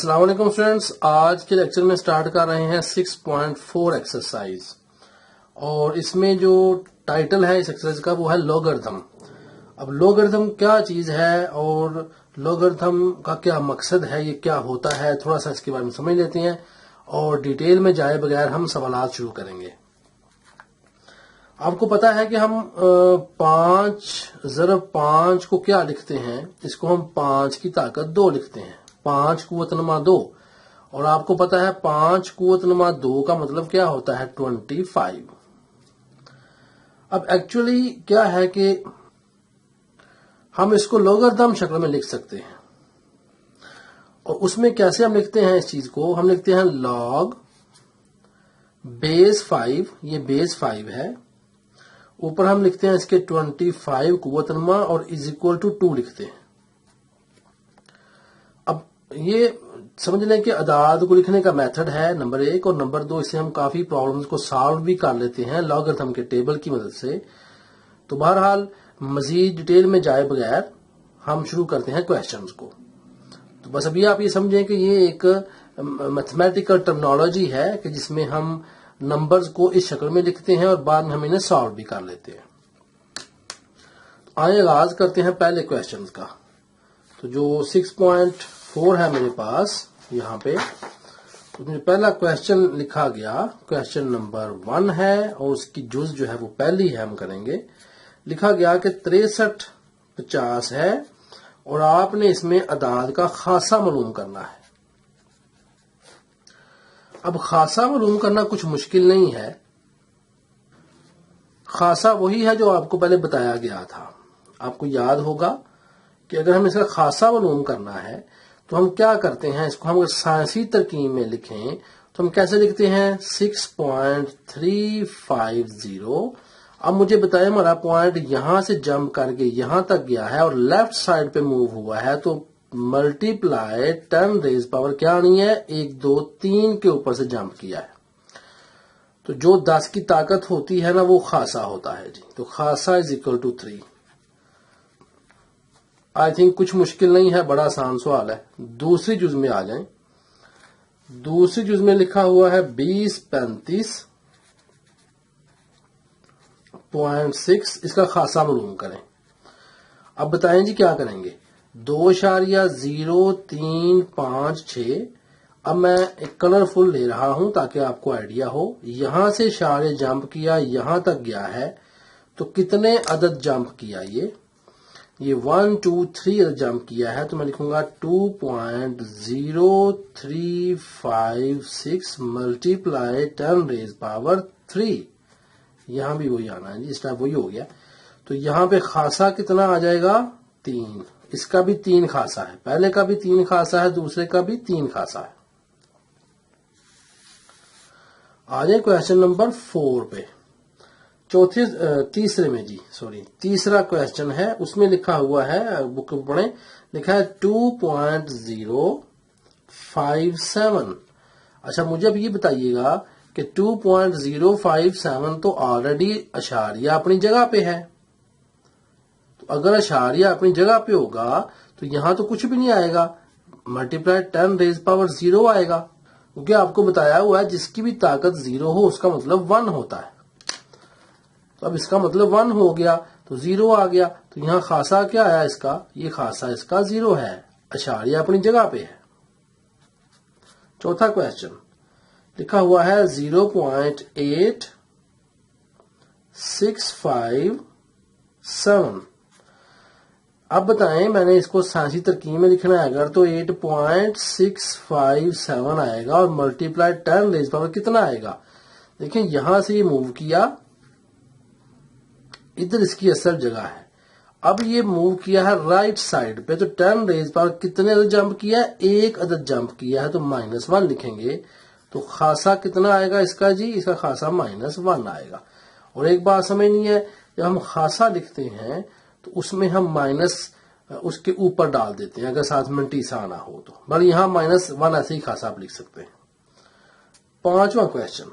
अस्सलाम वालेकुम स्टूडेंट्स, आज के लेक्चर में स्टार्ट कर रहे हैं 6.4 एक्सरसाइज। और इसमें जो टाइटल है इस एक्सरसाइज का वो है लॉगरिथम। अब लॉगरिथम क्या चीज है और लॉगरिथम का क्या मकसद है, ये क्या होता है, थोड़ा सा इसके बारे में समझ लेते हैं और डिटेल में जाए बगैर हम सवालात शुरू करेंगे। आपको पता है कि हम 5 को क्या लिखते हैं, इसको हम 5 की ताकत 2 लिखते हैं, 5 कुव्वत नमा 2। और आपको पता है 5 कुव्वत नमा 2 का मतलब क्या होता है 25। अब एक्चुअली क्या है कि हम इसको लॉगरिथम शक्ल में लिख सकते हैं। और उसमें कैसे हम लिखते हैं इस चीज को, हम लिखते हैं लॉग बेस 5, ये बेस 5 है, ऊपर हम लिखते हैं इसके 25 कुव्वत नमा और इज इक्वल टू 2 लिखते हैं। अब ये समझ लें कि अदाद को लिखने का मेथड है नंबर 1, और नंबर 2 इससे हम काफी प्रॉब्लम्स को सॉल्व भी कर लेते हैं लॉगरिथम के टेबल की मदद से। तो बहरहाल मजीद डिटेल में जाए बगैर हम शुरू करते हैं क्वेश्चंस को। तो बस अभी आप ये समझें कि ये एक मैथमेटिकल टर्मिनोलॉजी है कि जिसमें हम नंबर्स को इस शक्ल में लिखते हैं और बाद में हम इन्हें सॉल्व भी कर लेते हैं। तो आइए आगाज करते हैं पहले क्वेश्चंस का। तो जो 6.4 है मेरे पास यहाँ पे, तो पहला क्वेश्चन लिखा गया, क्वेश्चन नंबर 1 है और उसकी जुज जो है वो पहली है हम करेंगे। लिखा गया कि 63 50 है और आपने इसमें अदाद का खासा मालूम करना है। अब खासा मालूम करना कुछ मुश्किल नहीं है, खासा वही है जो आपको पहले बताया गया था। आपको याद होगा कि अगर हम इसका खासा मालूम करना है तो हम क्या करते हैं, इसको हम अगर साइंसी तरकीब में लिखें तो हम कैसे लिखते हैं 6.350। अब मुझे बताएं हमारा पॉइंट यहां से जंप करके यहां तक गया है और लेफ्ट साइड पे मूव हुआ है, तो मल्टीप्लाई 10 रेज पावर क्या आनी है 1 2 3 के ऊपर से जंप किया है। तो जो 10 की ताकत होती है ना वो खासा होता है जी। तो खासा is equal to 3। I think कुछ मुश्किल नहीं है, बड़ा आसान सवाल है। दूसरी जुज में आ जाएं। दूसरी जुज में लिखा हुआ है 2035.6, इसका खासा मालूम करें। अब बताएं जी क्या करेंगे, 2.0356। अब मैं एक कलरफुल ले रहा हूं ताकि आपको आइडिया हो। यहां से इशारे जंप किया, यहां तक गया है, तो कितने अदद जंप किया, ये 1 2 3 अदद जंप किया है। तो मैं लिखूंगा 2.0356 मल्टीप्लाई 10 रेज पावर 3। यहां भी वही आना है जी, इस टाइप वही हो गया। तो यहां पे खासा कितना आ जाएगा 3। इसका भी 3 खासा है, पहले का भी 3 खासा है, दूसरे का भी 3 खासा है। आ जाए क्वेश्चन नंबर 4 पे, तीसरा क्वेश्चन है। उसमें लिखा हुआ है, बुक में पढ़ें, लिखा है 2.057। अच्छा मुझे अब ये बताइएगा कि 2.057 तो ऑलरेडी अशारिया अपनी जगह पे है। तो अगर अशारिया अपनी जगह पे होगा तो यहां तो कुछ भी नहीं आएगा, मल्टीप्लाई 10 रेज पावर 0 आएगा, क्योंकि आपको बताया हुआ है जिसकी भी ताकत 0 हो उसका मतलब 1 होता है। तो अब इसका मतलब 1 हो गया तो 0 आ गया। तो यहां खासा क्या आया इसका, ये खासा इसका 0 है, अशारिया अपनी जगह पे है। चौथा क्वेश्चन लिखा हुआ है 0.8657। अब बताएं, मैंने इसको साइंसी तरकीब में लिखना है अगर, तो 8.657 आएगा और मल्टीप्लाई 10 रेज पावर कितना आएगा। देखिए यहां से ये मूव किया, इधर इसकी असल जगह है। अब ये मूव किया है राइट साइड पे, तो 10 रेज पावर कितने अदद जंप किया है, 1 अदद जंप किया है, तो -1 लिखेंगे। तो खासा कितना आएगा इसका जी, इसका खासा -1 आएगा। और एक बात समझनी है, जब हम खासा लिखते हैं तो उसमें हम माइनस उसके ऊपर डाल देते हैं अगर साथ में टीसा आना हो तो, बल्कि यहां -1 ऐसे ही खासा आप लिख सकते हैं। पांचवा क्वेश्चन,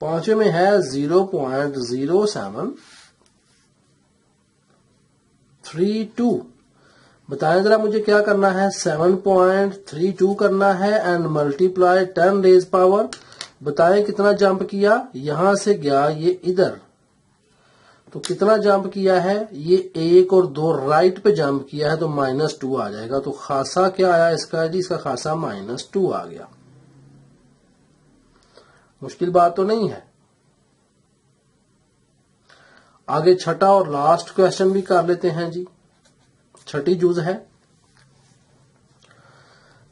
पांचवे में है 0.0732। बताएं जरा मुझे क्या करना है, 7.32 करना है एंड मल्टीप्लाई 10 रेज पावर। बताएं कितना जंप किया, यहां से गया ये इधर, तो कितना जंप किया है, ये 1 और 2 राइट पे जंप किया है, तो -2 आ जाएगा। तो खासा क्या आया इसका जी, इसका खासा -2 आ गया। मुश्किल बात तो नहीं है। आगे छठा और लास्ट क्वेश्चन भी कर लेते हैं जी। छठी जूज है।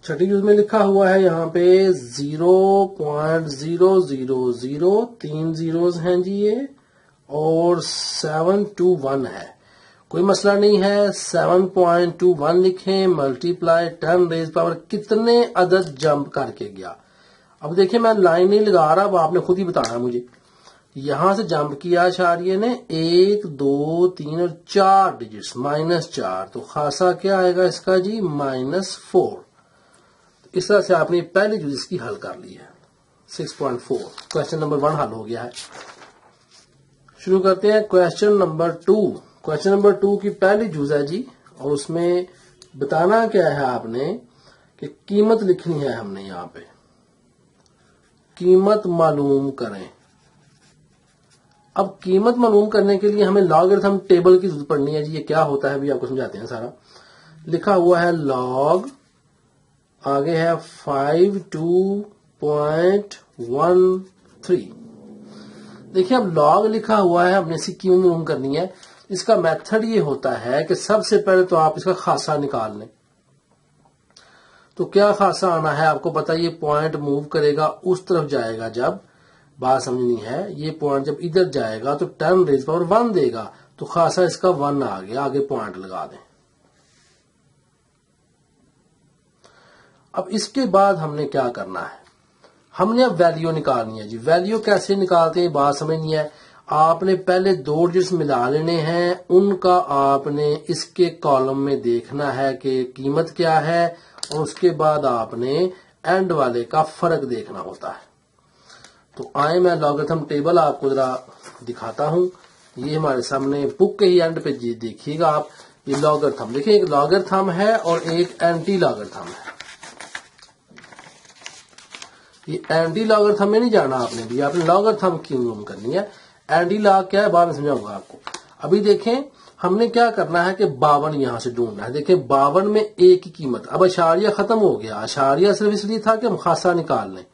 छठी जूज में लिखा हुआ है यहाँ पे 0.000, 3 जीरोज हैं जी ये, और 721 है। कोई मसला नहीं है, 7.21 लिखें, मल्टीप्लाई 10 रेज पावर, कितने अदद जंप करके गया। अब देखिए मैं लाइन नहीं लगा रहा, अब आपने खुद ही बताना मुझे। यहां से जंप किया आचार्य ने 1, 2, 3 और 4 डिजिट्स, -4, तो खासा क्या आएगा इसका जी, -4। इस तरह से आपने पहली जूज इसकी हल कर ली है। 6.4 क्वेश्चन नंबर 1 हल हो गया है। शुरू करते हैं क्वेश्चन नंबर 2। क्वेश्चन नंबर 2 की पहली जूज है जी, और उसमें बताना क्या है आपने कि कीमत लिखनी है हमने, यहां पे कीमत मालूम करें। अब कीमत मालूम करने के लिए हमें लॉगरिथम टेबल की जरूरत पड़नी है जी। ये क्या होता है अभी आपको समझाते हैं सारा। लिखा हुआ है लॉग, आगे है 52.13। देखिए अब लॉग लिखा हुआ है, हमने इसकी कीमत मालूम करनी है। इसका मेथड ये होता है कि सबसे पहले तो आप इसका खासा निकाल लें। तो क्या खासा आना है आपको पता है, ये पॉइंट मूव करेगा उस तरफ जाएगा, जब बात समझनी है, ये पॉइंट जब इधर जाएगा तो 10 रेज पावर 1 देगा, तो खासा इसका 1 आ गया। आगे पॉइंट लगा दें। अब इसके बाद हमने क्या करना है, हमने अब वैल्यू निकालनी है जी। वैल्यू कैसे निकालते हैं बात समझनी है। आपने पहले 2 डिजिट्स मिला लेने हैं, उनका आपने इसके कॉलम में देखना है कि कीमत क्या है, और उसके बाद आपने एंड वाले का फर्क देखना होता है। तो आए मैं लॉगरिथम टेबल आपको जरा दिखाता हूं। ये हमारे सामने बुक के ही एंड पे देखिएगा आप, ये लॉगरिथम देखिए, एक लॉगरिथम है और एक एंटी लॉगरिथम है। ये एंटी लॉगरिथम में नहीं जाना आपने भी, आपने लॉगरिथम की मालूम करनी है। एंटी लॉग क्या है बाद में समझाऊंगा आपको। अभी देखें हमने क्या करना है कि 52 यहां से ढूंढना है। देखें 52 में ए की कीमत, अब अशारिया खत्म हो गया। अशारिया सिर्फ इसलिए था कि हम खासा निकाल लें।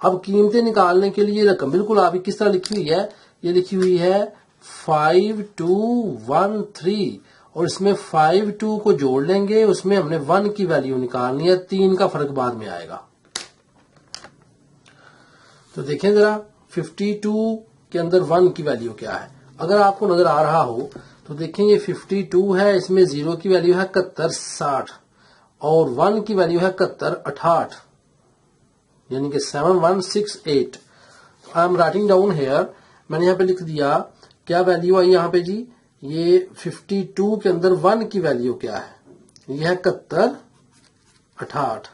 अब कीमतें निकालने के लिए रकम बिल्कुल आपकी किस तरह लिखी हुई है, ये लिखी हुई है 5213, और इसमें 52 को जोड़ लेंगे, उसमें हमने 1 की वैल्यू निकालनी है, 3 का फर्क बाद में आएगा। तो देखें जरा 52 के अंदर 1 की वैल्यू क्या है। अगर आपको नजर आ रहा हो तो देखें ये 52 है, इसमें 0 की वैल्यू है 7160 और 1 की वैल्यू है 7168, यानी कि 7168। I am writing down here, मैंने यहां पे लिख दिया क्या वैल्यू आई यहां पे जी। ये 52 के अंदर 1 की वैल्यू क्या है, यह है 7168।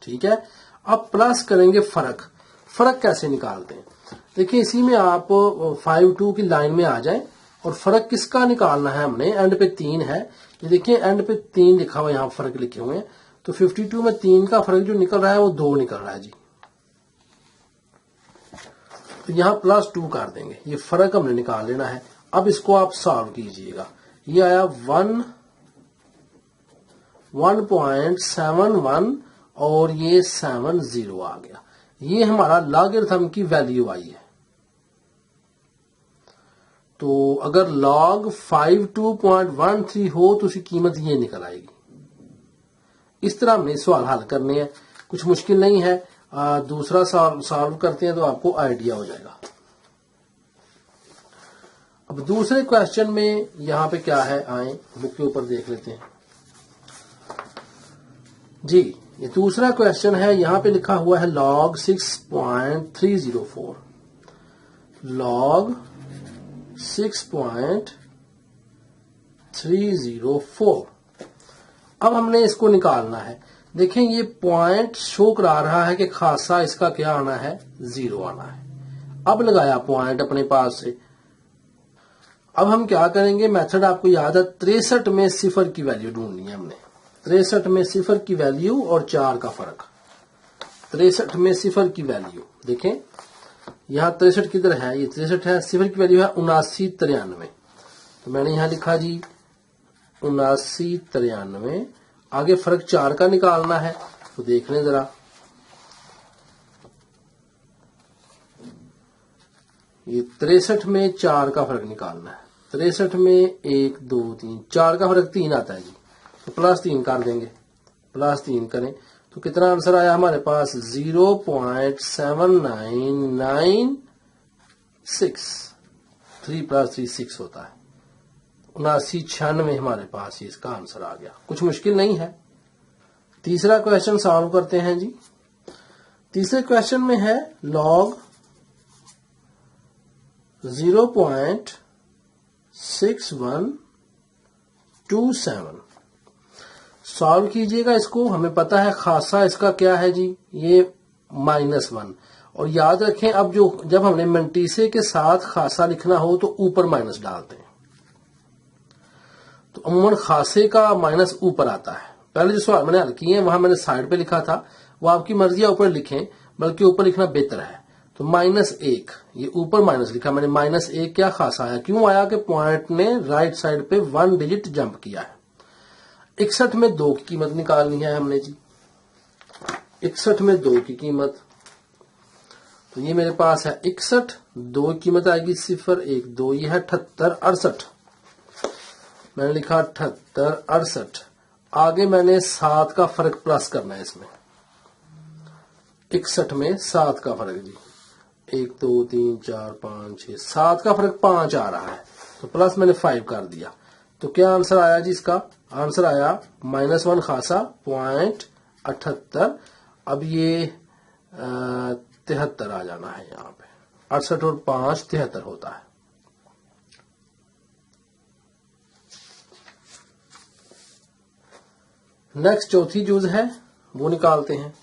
ठीक है, अब प्लस करेंगे फर्क। फर्क कैसे निकालते हैं, देखिए इसी में आप 52 की लाइन में आ जाएं और फर्क किसका निकालना है हमने। एंड पे 3 है, ये देखिए एंड पे 3 लिखा हुआ, यहां फर्क लिखे हुए हैं। तो 52 में 3 का फर्क जो निकल रहा है वो 2 निकल रहा है जी। तो यहां +2 कर देंगे, ये फर्क हमने निकाल लेना है। अब इसको आप सॉल्व कीजिएगा। ये आया 1.71 और ये 70 आ गया। ये हमारा लॉगरिथम की वैल्यू आई है। तो अगर लॉग 52.13 हो तो उसकी कीमत ये निकल आएगी। इस तरह हमने सवाल हल करने हैं, कुछ मुश्किल नहीं है। दूसरा सॉल्व करते हैं तो आपको आइडिया हो जाएगा। अब दूसरे क्वेश्चन में यहां पे क्या है, आए बुक के ऊपर देख लेते हैं जी। ये दूसरा क्वेश्चन है, यहां पे लिखा हुआ है log 6.304, log 6.304। अब हमने इसको निकालना है। देखें ये पॉइंट शो करा रहा है कि खासा इसका क्या आना है, 0 आना है। अब लगाया पॉइंट अपने पास से। अब हम क्या करेंगे, मेथड आपको याद है, 63 में सिफर की वैल्यू ढूंढनी है हमने। 63 में सिफर की वैल्यू और 4 का फर्क। 63 में सिफर की वैल्यू देखें, यहाँ 63 किधर है, ये 63 है, सिफर की वैल्यू है 7993। तो मैंने यहां लिखा जी 7993। आगे फर्क 4 का निकालना है, तो देख लें जरा, ये 63 में 4 का फर्क निकालना है। 63 में 1 2 3 4 का फर्क 3 आता है जी, तो +3 कर देंगे, +3 करें तो कितना आंसर आया हमारे पास, 0.7996। 3 + 3 6 होता है। 7996 हमारे पास इसका आंसर आ गया, कुछ मुश्किल नहीं है। तीसरा क्वेश्चन सॉल्व करते हैं जी। तीसरे क्वेश्चन में है log 0.6127। सॉल्व कीजिएगा इसको। हमें पता है खासा इसका क्या है जी, ये -1। और याद रखें, अब जब हमने मंटीसे के साथ खासा लिखना हो तो ऊपर माइनस डालते हैं, तो अमूमन खासे का माइनस ऊपर आता है। पहले जो सवाल मैंने हल किए हैं वहां मैंने साइड पे लिखा था, वो आपकी मर्जी है ऊपर लिखें, बल्कि ऊपर लिखना बेहतर है। तो -1, ये ऊपर माइनस लिखा मैंने, -1 क्या खासा आया, क्यों आया कि पॉइंट ने राइट साइड पे 1 डिजिट जंप किया है। 61 में 2 की कीमत निकालनी है हमने जी। 61 में 2 की कीमत, तो ये मेरे पास है 61, 2 की कीमत आएगी 0 1 2, ये है 78 68। मैंने लिखा 78 68। आगे मैंने 7 का फर्क प्लस करना है इसमें। 61 में 7 का फर्क जी, 1 2 3 4 5 6, 7 का फर्क 5 आ रहा है, तो प्लस मैंने 5 कर दिया। तो क्या आंसर आया जी, इसका आंसर आया -1 खासा 0.78। अब ये 73 आ जाना है यहाँ पे, 68 और 5 73 होता है। नेक्स्ट चौथी जूज है, वो निकालते हैं।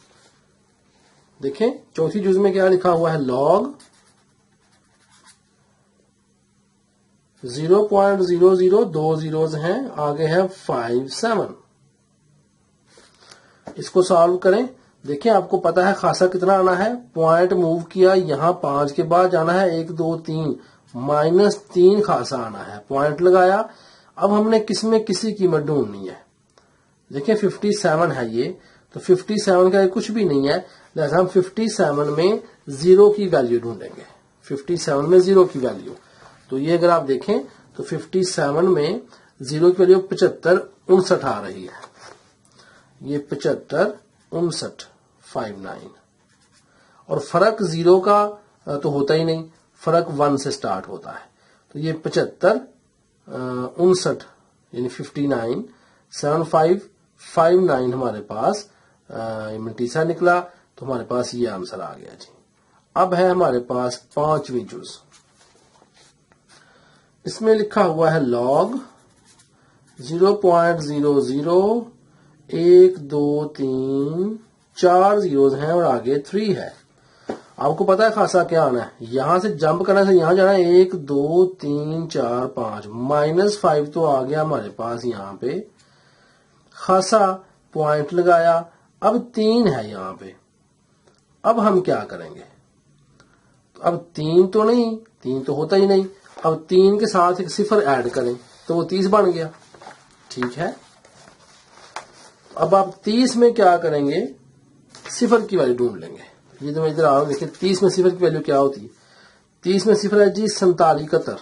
देखें चौथी जूज में क्या लिखा हुआ है, log 0.00, 2 जीरोज हैं, आगे है 5 7। इसको सॉल्व करें। देखिए आपको पता है खासा कितना आना है, पॉइंट मूव किया, यहां 5 के बाद जाना है 1 2 3, -3 खासा आना है, पॉइंट लगाया। अब हमने किसमें किसी कीमत ढूंढनी है। देखिए 57 है ये, तो 57 का कुछ भी नहीं है, लिहाजा हम 57 में 0 की वैल्यू ढूंढेंगे। 57 में 0 की वैल्यू, तो ये अगर आप देखें तो 57 में 0 की वैल्यू 75 59 आ रही है। ये 75 59 59, और फर्क 0 का तो होता ही नहीं, फर्क 1 से स्टार्ट होता है। तो ये 75 59 यानी 59 7559 हमारे पास मल्टीसा निकला, तो हमारे पास ये आंसर आ गया जी। अब है हमारे पास 5वीं जूज। इसमें लिखा हुआ है log 0.00 1 2 3 4 जीरोज हैं और आगे 3 है। आपको पता है खासा क्या आना है, यहां से जंप करने से यहां जाना है 1 2 3 4 5, -5 तो आ गया हमारे पास यहाँ पे। खासा पॉइंट लगाया, अब 3 है यहाँ पे। अब हम क्या करेंगे, तो अब 3 तो नहीं, 3 तो होता ही नहीं, अब 3 के साथ एक 0 ऐड करें तो वो 30 बन गया। ठीक है, अब आप 30 में क्या करेंगे, 0 की वैल्यू ढूंढ लेंगे। ये तो मैं इधर आ रहा हूं, देखिए 30 में 0 की वैल्यू क्या होती है। 30 में 0 है जी 47 71,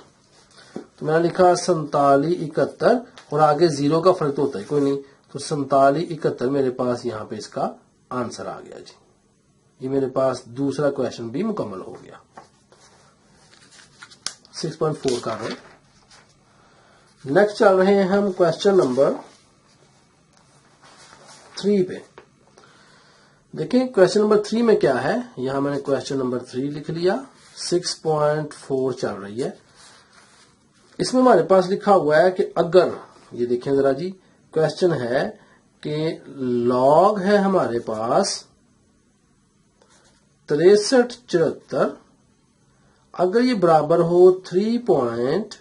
तो मैंने लिखा 47 71, और आगे 0 का फर्क तो होता है कोई नहीं, तो 47 71 मेरे पास यहाँ पे इसका आंसर आ गया जी। ये मेरे पास दूसरा क्वेश्चन भी मुकम्मल हो गया। 6.4 कर रहे हैं। नेक्स्ट चल रहे हैं हम क्वेश्चन नंबर 3 पे। देखिए क्वेश्चन नंबर 3 में क्या है, यहां मैंने क्वेश्चन नंबर 3 लिख लिया। 6.4 चल रही है। इसमें हमारे पास लिखा हुआ है कि अगर, ये देखें जरा जी, क्वेश्चन है कि लॉग है हमारे पास 63 74, अगर ये बराबर हो 3.5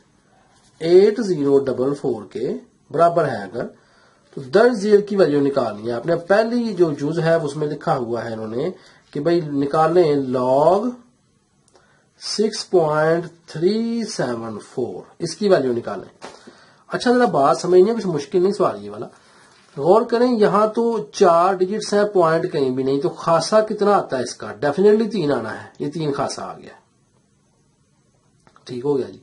8044 के बराबर है अगर, तो दर्ज ईयर की वैल्यू निकालनी है आपने। पहली जो जुज है उसमें लिखा हुआ है इन्होंने कि भाई निकालें log 6.374, इसकी वैल्यू निकालें। अच्छा जरा बात समझनी, कुछ मुश्किल नहीं सवाल ये वाला, गौर करें। यहां तो 4 डिजिट्स है, पॉइंट कहीं भी नहीं, तो खासा कितना आता है इसका? डेफिनेटली 3 आना है, ये 3 खासा आ गया। ठीक हो गया जी।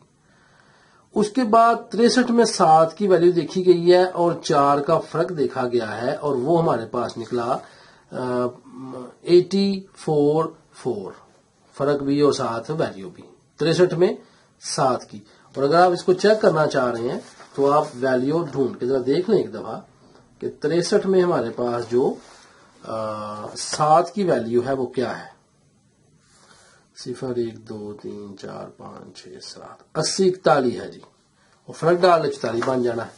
उसके बाद 63 में 7 की वैल्यू देखी गई है और 4 का फर्क देखा गया है, और वो हमारे पास निकला 84.4, फर्क भी और साथ वैल्यू भी 63 में 7 की। और अगर आप इसको चेक करना चाह रहे हैं तो आप वैल्यू ढूंढ के जरा देख लें एक दफा कि 63 में हमारे पास जो 7 की वैल्यू है वो क्या है। 0 1 2 3 4 5 6 7 80 41 है जी, और फर्क डाल 44 बन जाना है।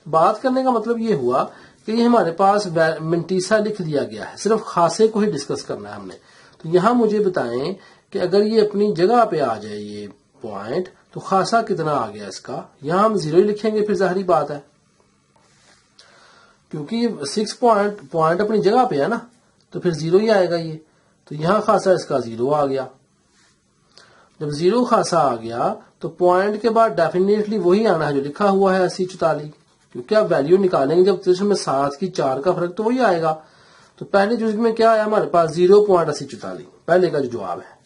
बात करने का मतलब ये हुआ कि ये हमारे पास मिंटीसा लिख दिया गया है, सिर्फ खासे को ही डिस्कस करना है हमने। तो यहां मुझे बताएं कि अगर ये अपनी जगह पे आ जाए ये पॉइंट, तो खासा कितना आ गया इसका। यहां हम 0 ही लिखेंगे, फिर जाहिर बात है क्योंकि 6 पॉइंट अपनी जगह पे है ना, तो फिर 0 ही आएगा ये। तो यहां खासा इसका 0 आ गया। जब 0 खासा आ गया तो पॉइंट के बाद डेफिनेटली वही आना है जो लिखा हुआ है 8044, क्योंकि आप वैल्यू निकालेंगे जब 63 में 7 की 4 का फर्क, तो वही आएगा। तो पहले जुज में क्या है हमारे पास 0.8044, पहले का जो जवाब है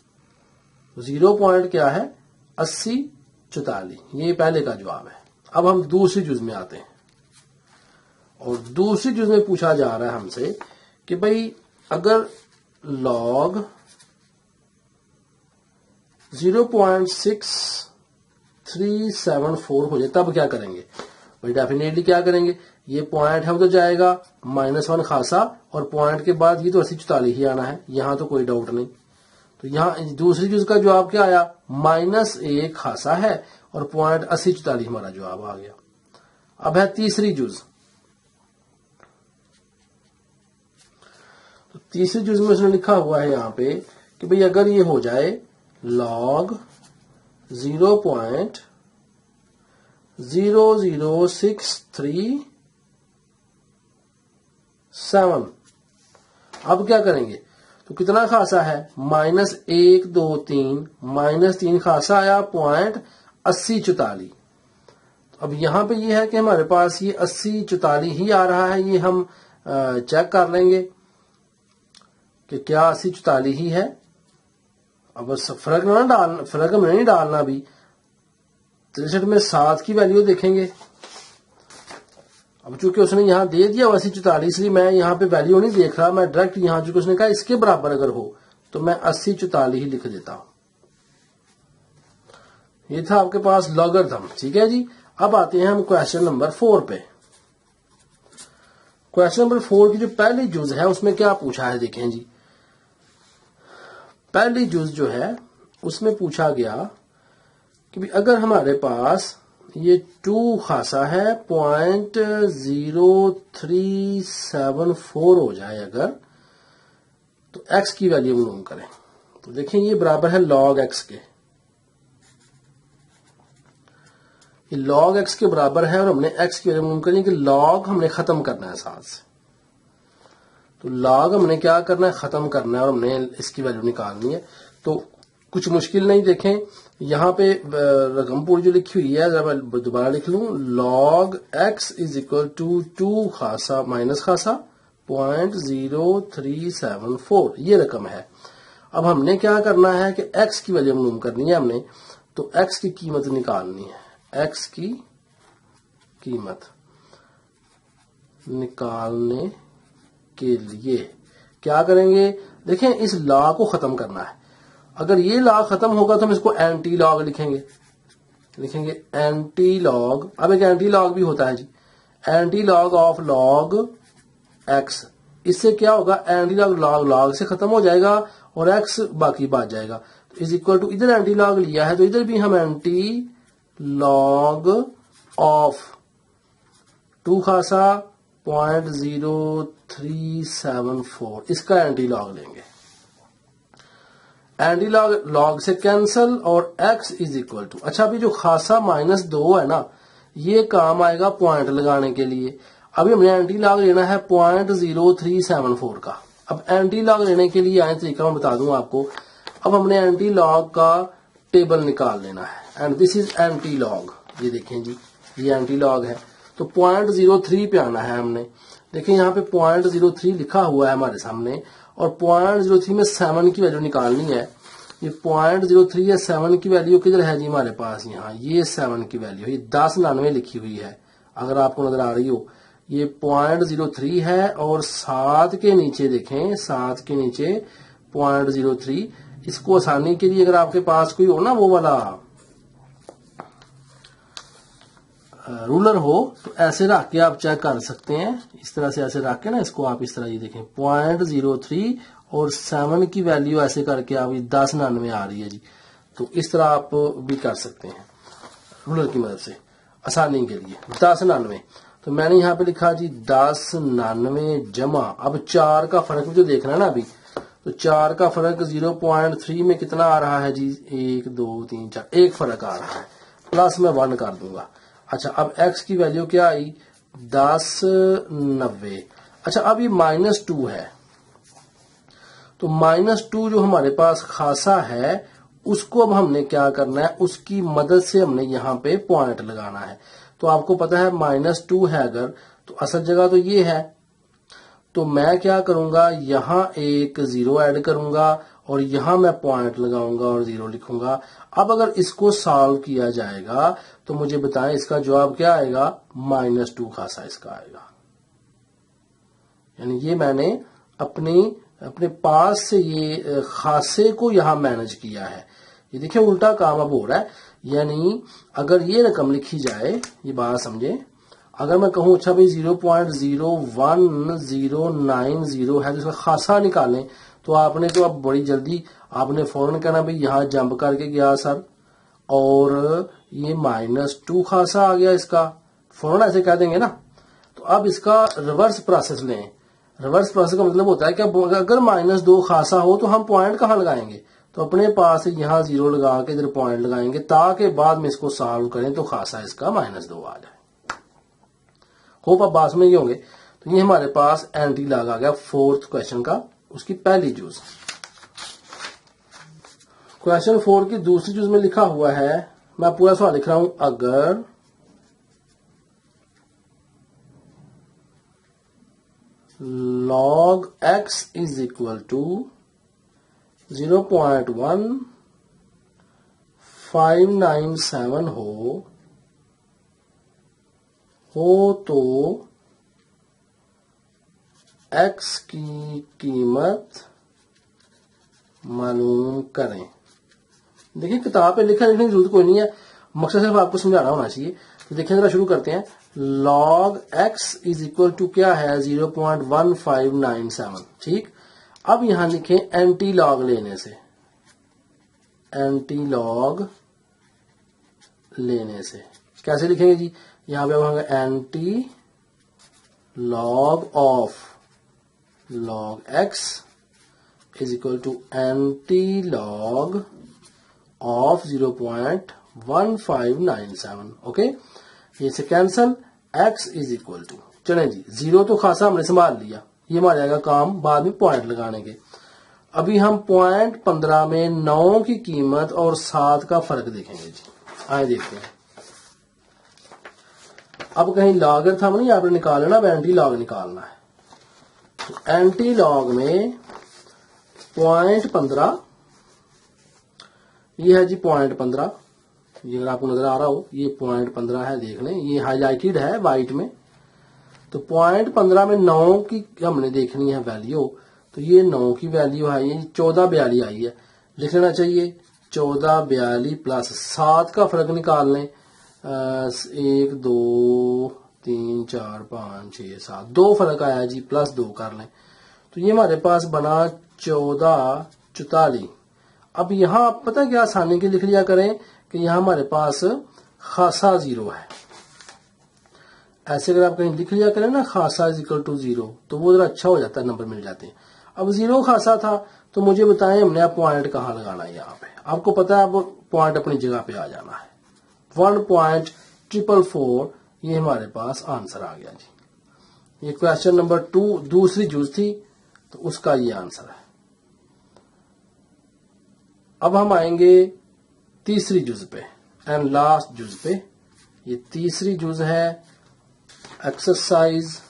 0 पॉइंट क्या है 8044, ये पहले का जवाब है। अब हम दूसरी जुज में आते हैं, और दूसरी जुज में पूछा जा रहा है हमसे कि भाई अगर log 0.6374 हो जाए तब क्या करेंगे भाई। डेफिनेटली क्या करेंगे, ये पॉइंट है उधर जाएगा, -1 खासा, और पॉइंट के बाद ये तो 8044 ही आना है, यहां तो कोई डाउट नहीं। तो यहां दूसरी जुज का जवाब क्या आया, -1 खासा है, और पॉइंट 8044 हमारा जवाब आ गया। अब है तीसरी जुज। तो तीसरी जुज में उसने लिखा हुआ है यहां पे कि भाई अगर ये हो जाए log 0.00637, अब क्या करेंगे, तो कितना खासा है -1 2 3, -3 खासा आया, पॉइंट 8044। अब यहां पे ये है कि हमारे पास ये 8044 ही आ रहा है, ये हम चेक कर लेंगे कि क्या 8044 ही है। अब बस फर्क में नहीं डालना अभी। 63 में 7 की वैल्यू देखेंगे। अब चूंकि उसने यहां दे दिया 8044, इसलिए मैं यहां पे वैल्यू नहीं देख रहा, मैं डायरेक्ट यहां चूंकि उसने कहा इसके बराबर अगर हो तो मैं 8044 ही लिख देता हूं। ये था आपके पास लॉगरिथम। ठीक है जी। अब आते हैं हम क्वेश्चन नंबर 4 पे। क्वेश्चन नंबर 4 की जो पहली जुज है उसमें क्या पूछा है देखें जी। पहली जुज जो है उसमें पूछा गया कि भी अगर हमारे पास ये 2 खासा है, 0.0374 हो जाए अगर, तो x की वैल्यू मालूम करें। तो देखें ये बराबर है log x के, ये log x के बराबर है, और हमने x की वैल्यू मालूम करनी है कि log हमने खत्म करना है साथ से। तो log हमने क्या करना है, खत्म करना है, और हमने इसकी वैल्यू निकालनी है। तो कुछ मुश्किल नहीं। देखें यहां पे रकम पूरी जो लिखी हुई है, जब मैं दोबारा लिख लूं, log x is equal to 2 खासा माइनस खासा 0.0374, ये रकम है। अब हमने क्या करना है कि x की वैल्यू मालूम करनी है हमने, तो x की कीमत निकालनी है। x की कीमत निकालने के लिए क्या करेंगे, देखें इस लॉ को खत्म करना है। अगर ये लॉ खत्म होगा तो हम इसको एंटी लॉग लिखेंगे एंटी लॉग। अब एक एंटी लॉग भी होता है जी, anti log of log x। इससे क्या होगा, एंटी लॉग लॉग से खत्म हो जाएगा और x बाकी बच जाएगा। तो इज इक्वल टू, इधर एंटी लॉग लिया है तो इधर भी हम एंटी लॉग ऑफ 2 खासा 0.0374 इसका एंटी लॉग लेंगे। एंटी लॉग से कैंसल, और x इज इक्वल टू, अच्छा अभी जो खासा -2 है ना, ये काम आएगा पॉइंट लगाने के लिए। अभी हमने एंटी लॉग लेना है 0.0374 का। अब एंटी लॉग लेने के लिए आए तरीका मैं बता दूं आपको। अब हमने एंटी लॉग का टेबल निकाल लेना है and this is anti log. ये देखें जी, ये एंटी लॉग है। तो 0.03 पे आना है हमने। देखिए यहाँ पे 0.03 लिखा हुआ है हमारे सामने और 0.03 में 7 की वैल्यू निकालनी है। ये 0.03 या 7 की वैल्यू किधर है जी हमारे पास? यहाँ ये 7 की वैल्यू, ये 1099 लिखी हुई है अगर आपको नजर आ रही हो। ये 0.03 है और 7 के नीचे देखें, 7 के नीचे 0.03। इसको आसानी के लिए अगर आपके पास कोई हो ना वो वाला रूलर हो तो ऐसे रख के आप चेक कर सकते हैं। इस तरह से ऐसे रख के ना इसको आप इस तरह ये देखें 0.03 और 7 की वैल्यू ऐसे करके आप 1099 आ रही है जी। तो इस तरह आप भी कर सकते हैं रूलर की मदद से आसानी के लिए। 1099 तो मैंने यहाँ पे लिखा जी 1099 जमा, अब 4 का फर्क जो देखना है ना अभी, तो 4 का फर्क 0.3 में कितना आ रहा है जी? 1 2 3 4, एक फर्क आ रहा है, प्लस मैं 1 कर दूंगा। अच्छा अब x की वैल्यू क्या आई? 1090। अच्छा अब ये -2 है, तो -2 जो हमारे पास खासा है उसको अब हमने क्या करना है, उसकी मदद से हमने यहाँ पे पॉइंट लगाना है। तो आपको पता है -2 है अगर, तो असल जगह तो ये है, तो मैं क्या करूंगा यहाँ एक 0 ऐड करूंगा और यहां मैं पॉइंट लगाऊंगा और 0 लिखूंगा। अब अगर इसको सॉल्व किया जाएगा तो मुझे बताएं इसका जवाब क्या आएगा? -2 खासा इसका आएगा। यानी ये मैंने अपने पास से ये खासे को यहां मैनेज किया है। ये देखिए उल्टा काम अब हो रहा है। यानी अगर ये रकम लिखी जाए, ये बात समझे, अगर मैं कहूं अच्छा भाई 0.01090 है तो इसका खासा निकालें, तो आपने तो अब बड़ी जल्दी आपने फौरन कहना भाई यहां जंप करके गया सर और ये -2 खासा आ गया इसका, फौरन ऐसे कह देंगे ना। तो अब इसका रिवर्स प्रोसेस लें। रिवर्स प्रोसेस का मतलब होता है कि अगर -2 खासा हो तो हम पॉइंट कहां लगाएंगे? तो अपने पास यहाँ 0 लगा के इधर पॉइंट लगाएंगे ताकि बाद में इसको सॉल्व करें तो खासा इसका -2 आ जाए। होप आप बात में ये होंगे। तो ये हमारे पास एंटी लॉग आ गया 4th क्वेश्चन का, उसकी पहली जूज। क्वेश्चन 4 की दूसरी जूज में लिखा हुआ है, मैं पूरा सवाल लिख रहा हूं, अगर log x is equal to 0.1597 हो तो x की कीमत मालूम करें। देखिए किताब पे लिखने की जरूरत कोई नहीं है, मकसद सिर्फ आपको समझाना होना चाहिए। तो देखिए जरा शुरू करते हैं। log x is equal to क्या है? 0.1597। ठीक, अब यहां लिखें एंटी लॉग लेने से, एंटी लॉग लेने से कैसे लिखेंगे जी? यहां पे होगा anti log of log x is equal to anti log of 0.1597। Okay, ये से cancel, x is equal to, चलें जी 0 तो खासा हमने संभाल लिया, ये हमारे आएगा काम बाद में पॉइंट लगाने के। अभी हम 0.15 में 9 की कीमत और 7 का फर्क देखेंगे जी। आए देखते हैं। अब कहीं लॉगरिथम नहीं आपने निकालना, अब एंटी लॉग निकालना है। तो एंटी लॉग में 0.15, ये है जी 0.15, ये अगर आपको नजर आ रहा हो ये 0.15 है, देख लें ये हाईलाइटेड है वाइट में। तो 0.15 में 9 की हमने देखनी है वैल्यू, तो ये 9 की वैल्यू है, ये 1442 आई है, लिख लेना चाहिए 1442 प्लस 7 का फर्क निकाल लें, 1 2 3 4 5 6 7, 2 फर्क आया जी, प्लस 2 कर लें, तो ये हमारे पास बना 1444। अब यहां पता क्या आसानी के लिख लिया करें कि यहां हमारे पास खासा 0 है, ऐसे अगर आप कहीं लिख लिया करें ना खासा इज इक्वल टू 0 तो वो जरा अच्छा हो जाता है, नंबर मिल जाते हैं। अब 0 खासा था तो मुझे बताएं हमने अब पॉइंट कहां लगाना है? यहाँ पे आपको पता है अब पॉइंट अपनी जगह पे आ जाना है। 1 पॉइंट 444, ये हमारे पास आंसर आ गया जी। ये क्वेश्चन नंबर 2 दूसरी जुज थी, तो उसका ये आंसर है। अब हम आएंगे तीसरी जुज पे एंड लास्ट जुज पे। ये तीसरी जुज है एक्सरसाइज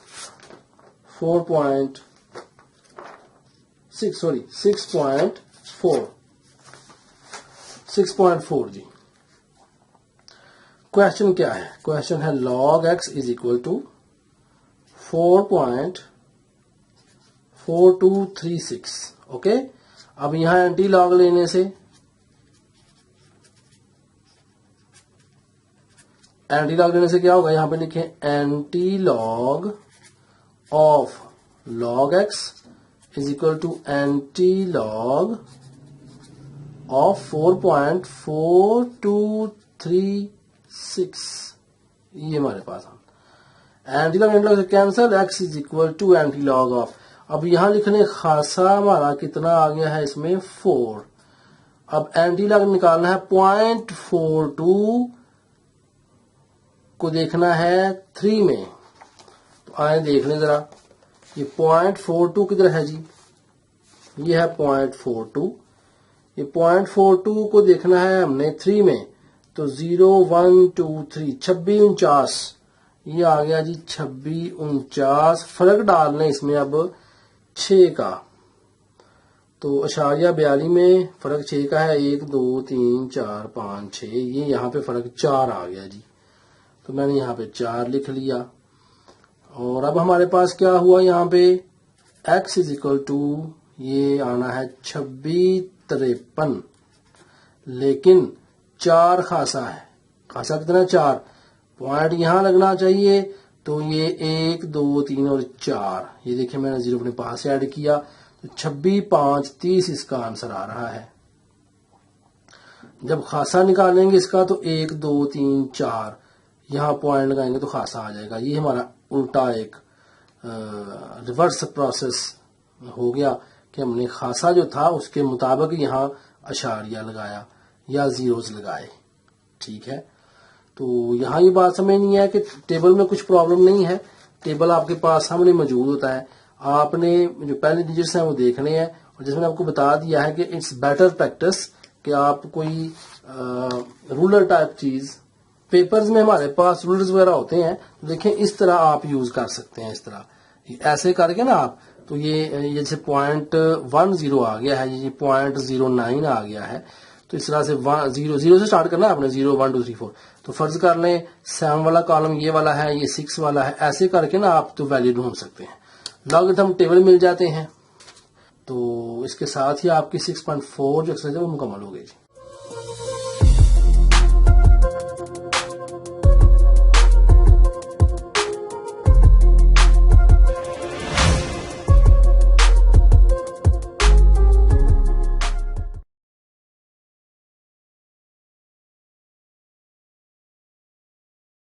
6.4 जी। क्वेश्चन क्या है? क्वेश्चन है log x is equal to 4.4236। Okay, अब यहां एंटी लॉग लेने से क्या होगा? यहां पे लिखे anti log of log x is equal to anti log of 4.4236। ये हमारे पास एंटी लॉग से cancel, x is equal to anti log of. अब यहां लिखने खासा हमारा कितना आ गया है इसमें 4। अब एंटी लॉग निकालना है 0.42 को देखना है 3 में। तो आए देख लें जरा, ये 0.42 किधर है जी? ये है 0.42। ये 0.42 को देखना है हमने 3 में, तो 0 1 2 3 26 49, ये आ गया जी 26 49। फर्क डालने इसमें अब 6 का, तो अशारिया 42 में फर्क 6 का है। 1 2 3 4 5 6, ये यहाँ पे फर्क 4 आ गया जी। तो मैंने यहाँ पे 4 लिख लिया। और अब हमारे पास क्या हुआ? यहाँ पे x इज इक्वल टू ये आना है 2653, लेकिन 4 खासा है। खासा कितना? 4 पॉइंट यहां लगना चाहिए, तो ये 1 2 3 और 4, ये देखिए मैंने 0 अपने पास से ऐड किया, तो 26 5 30 इसका आंसर आ रहा है। जब खासा निकालेंगे इसका, तो 1 2 3 4 यहां पॉइंट लगाएंगे तो खासा आ जाएगा। ये हमारा उल्टा एक रिवर्स प्रोसेस हो गया कि हमने खासा जो था उसके मुताबिक यहाँ अशारिया लगाया या जीरोस लगाए। ठीक है, तो यहाँ ये बात समझ नहीं है कि टेबल में कुछ प्रॉब्लम नहीं है। टेबल आपके पास सामने मौजूद होता है, आपने जो पहले डिजिट्स हैं वो देखने हैं। और जैसे मैंने आपको बता दिया है कि इट्स बेटर प्रैक्टिस कि आप कोई रूलर टाइप चीज, पेपर्स में हमारे पास रूलर्स वगैरह होते हैं, तो देखें इस तरह आप यूज कर सकते हैं। इस तरह ऐसे करके ना आप, तो ये जैसे 0.10 आ गया है, ये 0.09 आ गया है, तो इस तरह से 0 से स्टार्ट करना है आपने, 0 1 2 3 4। तो फर्ज कर लें 7 वाला कॉलम ये वाला है, ये 6 वाला है, ऐसे करके ना आप तो वैल्यू ढूंढ सकते हैं। लॉगरिथम टेबल मिल जाते हैं। तो इसके साथ ही आपकी 6.4 जो एक्सरसाइज है वो मुकम्मल हो गई जी।